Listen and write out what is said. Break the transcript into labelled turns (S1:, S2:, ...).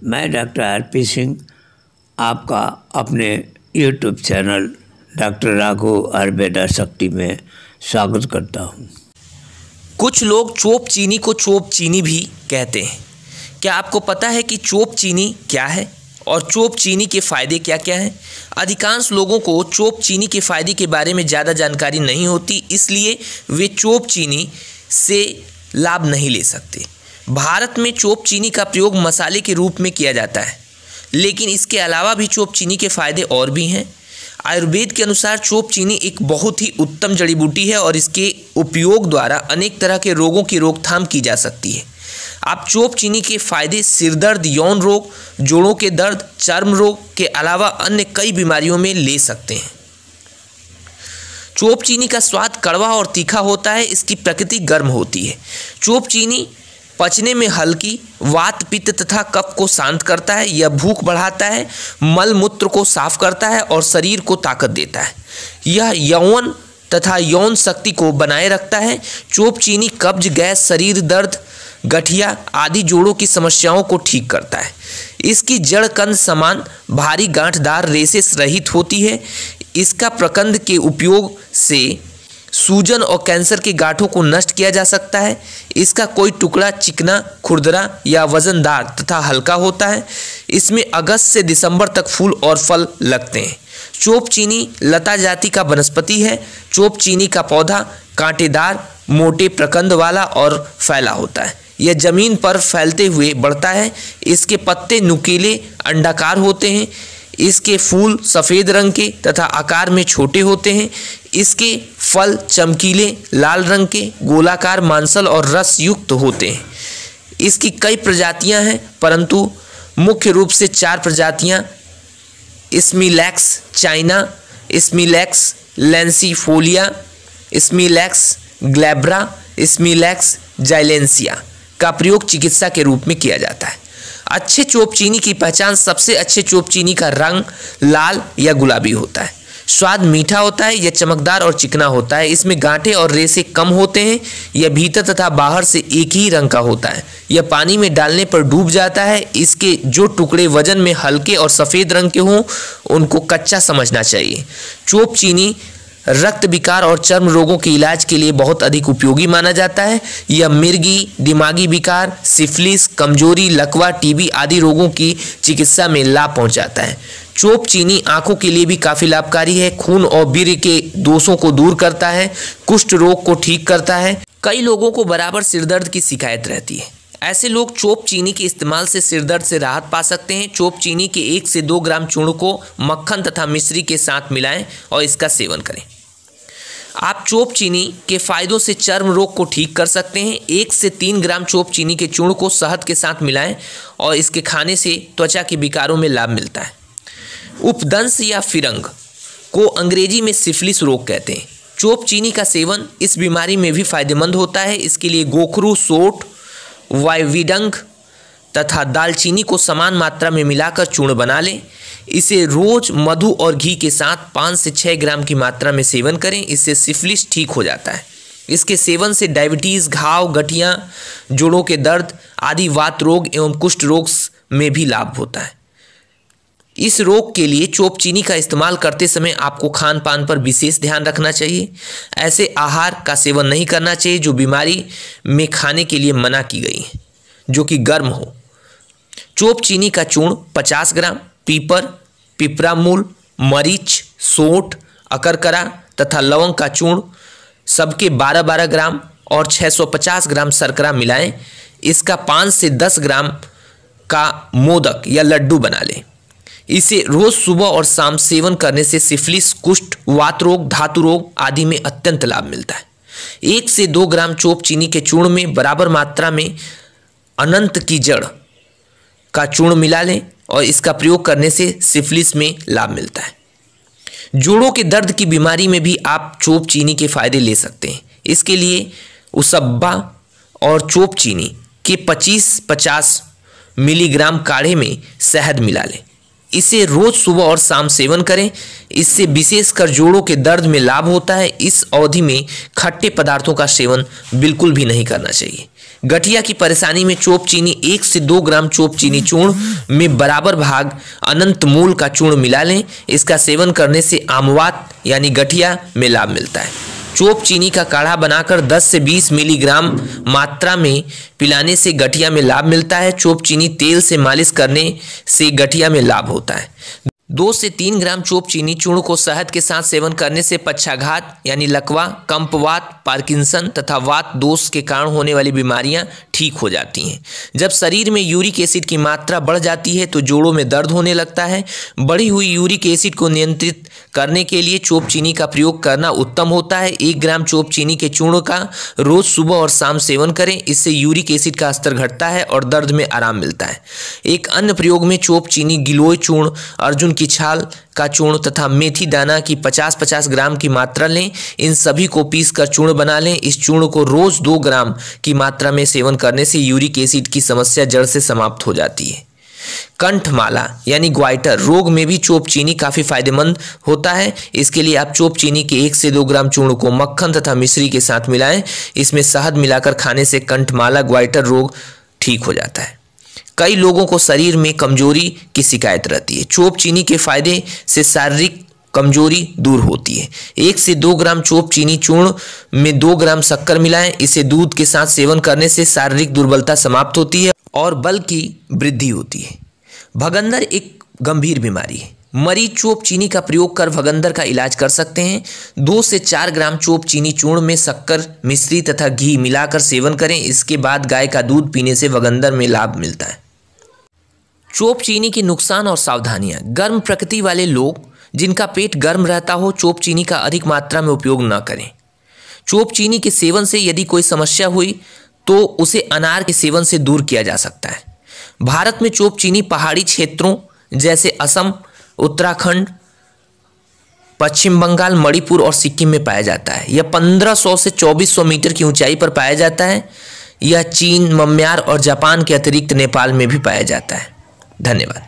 S1: मैं doctor RP. Singh आपका अपने YouTube channel doctor Raghav Ayurveda शक्ति में स्वागत करता हूँ।
S2: कुछ लोग चोप चीनी को चोप चीनी भी कहते हैं। क्या आपको पता है कि चोप चीनी क्या है और चोप चीनी के फ़ायदे क्या क्या हैं? अधिकांश लोगों को चोप चीनी के फ़ायदे के बारे में ज़्यादा जानकारी नहीं होती, इसलिए वे चोप चीनी से लाभ नहीं ले सकते। भारत में चोप चीनी का प्रयोग मसाले के रूप में किया जाता है, लेकिन इसके अलावा भी चोप चीनी के फ़ायदे और भी हैं। आयुर्वेद के अनुसार चोप चीनी एक बहुत ही उत्तम जड़ी बूटी है और इसके उपयोग द्वारा अनेक तरह के रोगों की रोकथाम की जा सकती है। आप चोप चीनी के फ़ायदे सिर दर्द, यौन रोग, जोड़ों के दर्द, चर्म रोग के अलावा अन्य कई बीमारियों में ले सकते हैं। चोप चीनी का स्वाद कड़वा और तीखा होता है। इसकी प्रकृति गर्म होती है। चोप चीनी पचने में हल्की, वात, पित्त तथा कफ को शांत करता है। यह भूख बढ़ाता है, मल मूत्र को साफ करता है और शरीर को ताकत देता है। यह यौवन तथा यौन शक्ति को बनाए रखता है। चोप चीनी कब्ज, गैस, शरीर दर्द, गठिया आदि जोड़ों की समस्याओं को ठीक करता है। इसकी जड़ कंद समान भारी गांठदार रेशे रहित होती है। इसका प्रकंद के उपयोग से सूजन और कैंसर के गांठों को नष्ट किया जा सकता है। इसका कोई टुकड़ा चिकना, खुरदरा या वजनदार तथा हल्का होता है। इसमें अगस्त से दिसंबर तक फूल और फल लगते हैं। चोप चीनी लता जाति का वनस्पति है। चोप चीनी का पौधा कांटेदार, मोटे प्रकंद वाला और फैला होता है। यह जमीन पर फैलते हुए बढ़ता है। इसके पत्ते नुकीले अंडाकार होते हैं। इसके फूल सफ़ेद रंग के तथा आकार में छोटे होते हैं। इसके फल चमकीले लाल रंग के, गोलाकार, मांसल और रस युक्त होते हैं। इसकी कई प्रजातियां हैं, परंतु मुख्य रूप से 4 प्रजातियां स्मिलैक्स चाइना, स्मिलैक्स लैंसीफोलिया, स्मिलैक्स ग्लैब्रा, स्मिलैक्स जाइलेंसिया का प्रयोग चिकित्सा के रूप में किया जाता है। अच्छे चोप चीनी की पहचान सबसे अच्छे चोप चीनी का रंग लाल या गुलाबी होता है। स्वाद मीठा होता है। यह चमकदार और चिकना होता है। इसमें गांठें और रेशे कम होते हैं। यह भीतर तथा बाहर से एक ही रंग का होता है। यह पानी में डालने पर डूब जाता है। इसके जो टुकड़े वजन में हल्के और सफ़ेद रंग के हों उनको कच्चा समझना चाहिए। चोप चीनी रक्त विकार और चर्म रोगों के इलाज के लिए बहुत अधिक उपयोगी माना जाता है। यह मिर्गी, दिमागी विकार, सिफिलिस, कमजोरी, लकवा, टीबी आदि रोगों की चिकित्सा में लाभ पहुंचाता है। चोप चीनी आंखों के लिए भी काफ़ी लाभकारी है। खून और वीर्य के दोषों को दूर करता है। कुष्ठ रोग को ठीक करता है। कई लोगों को बराबर सिरदर्द की शिकायत रहती है। ऐसे लोग चोप चीनी के इस्तेमाल से सिरदर्द से राहत पा सकते हैं। चोप चीनी के 1 से 2 ग्राम चूर्ण को मक्खन तथा मिश्री के साथ मिलाएं और इसका सेवन करें। आप चोप चीनी के फ़ायदों से चर्म रोग को ठीक कर सकते हैं। 1 से 3 ग्राम चोप चीनी के चूर्ण को शहद के साथ मिलाएं और इसके खाने से त्वचा के विकारों में लाभ मिलता है। उपदंश या फिरंग को अंग्रेजी में सिफिलिस रोग कहते हैं। चोप चीनी का सेवन इस बीमारी में भी फायदेमंद होता है। इसके लिए गोखरू, सोंठ, वायविडंग तथा दालचीनी को समान मात्रा में मिलाकर चूर्ण बना लें। इसे रोज मधु और घी के साथ 5 से 6 ग्राम की मात्रा में सेवन करें। इससे सिफिलिस ठीक हो जाता है। इसके सेवन से डायबिटीज़, घाव, गठिया, जोड़ों के दर्द आदि वात रोग एवं कुष्ठ रोग में भी लाभ होता है। इस रोग के लिए चोप चीनी का इस्तेमाल करते समय आपको खान पान पर विशेष ध्यान रखना चाहिए। ऐसे आहार का सेवन नहीं करना चाहिए जो बीमारी में खाने के लिए मना की गई है, जो कि गर्म हो। चोप चीनी का चूर्ण 50 ग्राम, पीपर, पिपरामूल, मरीच, सोंठ, अकरकरा तथा लवंग का चूर्ण सबके 12-12 ग्राम और 650 ग्राम शर्करा मिलाएं। इसका 5 से 10 ग्राम का मोदक या लड्डू बना लें। इसे रोज सुबह और शाम सेवन करने से सिफिलिस, कुष्ठ, वात रोग, धातु रोग आदि में अत्यंत लाभ मिलता है। 1 से 2 ग्राम चोप चीनी के चूर्ण में बराबर मात्रा में अनंत की जड़ का चूर्ण मिला लें और इसका प्रयोग करने से सिफिलिस में लाभ मिलता है। जोड़ों के दर्द की बीमारी में भी आप चोप चीनी के फायदे ले सकते हैं। इसके लिए उसब्बा और चोप चीनी के 25-50 मिलीग्राम काढ़े में शहद मिला लें। इसे रोज सुबह और शाम सेवन करें। इससे विशेषकर जोड़ों के दर्द में लाभ होता है। इस अवधि में खट्टे पदार्थों का सेवन बिल्कुल भी नहीं करना चाहिए। गठिया की परेशानी में चोप चीनी 1 से 2 ग्राम चोप चीनी चूर्ण में बराबर भाग अनंत मूल का चूर्ण मिला लें। इसका सेवन करने से आमवात यानी गठिया में लाभ मिलता है। चोप चीनी का काढ़ा बनाकर 10 से 20 मिलीग्राम मात्रा में पिलाने से गठिया में लाभ मिलता है। चोप चीनी तेल से मालिश करने से गठिया में लाभ होता है। 2 से 3 ग्राम चोप चीनी चूर्ण को शहद के साथ सेवन करने से पक्षाघात यानी लकवा, कंपवात, पार्किंसन तथा वात दोष के कारण होने वाली बीमारियां ठीक हो जाती हैं। जब शरीर में यूरिक एसिड की मात्रा बढ़ जाती है तो जोड़ों में दर्द होने लगता है। बढ़ी हुई यूरिक एसिड को नियंत्रित करने के लिए चोप चीनी का प्रयोग करना उत्तम होता है। 1 ग्राम चोप चीनी के चूर्ण का रोज सुबह और शाम सेवन करें। इससे यूरिक एसिड का स्तर घटता है और दर्द में आराम मिलता है। एक अन्य प्रयोग में चोप चीनी, गिलोय चूर्ण, अर्जुन की छाल का चूर्ण तथा मेथी दाना की 50-50 ग्राम की मात्रा लें। इन सभी को पीसकर चूर्ण बना लें। इस चूर्ण को रोज 2 ग्राम की मात्रा में सेवन करने से यूरिक एसिड की समस्या जड़ से समाप्त हो जाती है। कंठमाला यानी ग्वाइटर रोग में भी चोप चीनी काफ़ी फायदेमंद होता है। इसके लिए आप चोप चीनी के 1 से 2 ग्राम चूर्ण को मक्खन तथा मिश्री के साथ मिलाएं। इसमें शहद मिलाकर खाने से कंठमाला ग्वाइटर रोग ठीक हो जाता है। कई लोगों को शरीर में कमजोरी की शिकायत रहती है। चोप चीनी के फायदे से शारीरिक कमजोरी दूर होती है। 1 से 2 ग्राम चोप चीनी चूर्ण में 2 ग्राम शक्कर मिलाएं। इसे दूध के साथ सेवन करने से शारीरिक दुर्बलता समाप्त होती है और बल की वृद्धि होती है। भगंदर एक गंभीर बीमारी है। मरीज चोप चीनी का प्रयोग कर भगंदर का इलाज कर सकते हैं। 2 से 4 ग्राम चोप चीनी चूर्ण में शक्कर, मिश्री तथा घी मिलाकर सेवन करें। इसके बाद गाय का दूध पीने से भगंदर में लाभ मिलता है। चोप चीनी के नुकसान और सावधानियां। गर्म प्रकृति वाले लोग जिनका पेट गर्म रहता हो चोप चीनी का अधिक मात्रा में उपयोग न करें। चोप चीनी के सेवन से यदि कोई समस्या हुई तो उसे अनार के सेवन से दूर किया जा सकता है। भारत में चोप चीनी पहाड़ी क्षेत्रों जैसे असम, उत्तराखंड, पश्चिम बंगाल, मणिपुर और सिक्किम में पाया जाता है। यह 1500 से 2400 मीटर की ऊंचाई पर पाया जाता है। यह चीन, म्यांमार और जापान के अतिरिक्त नेपाल में भी पाया जाता है। धन्यवाद।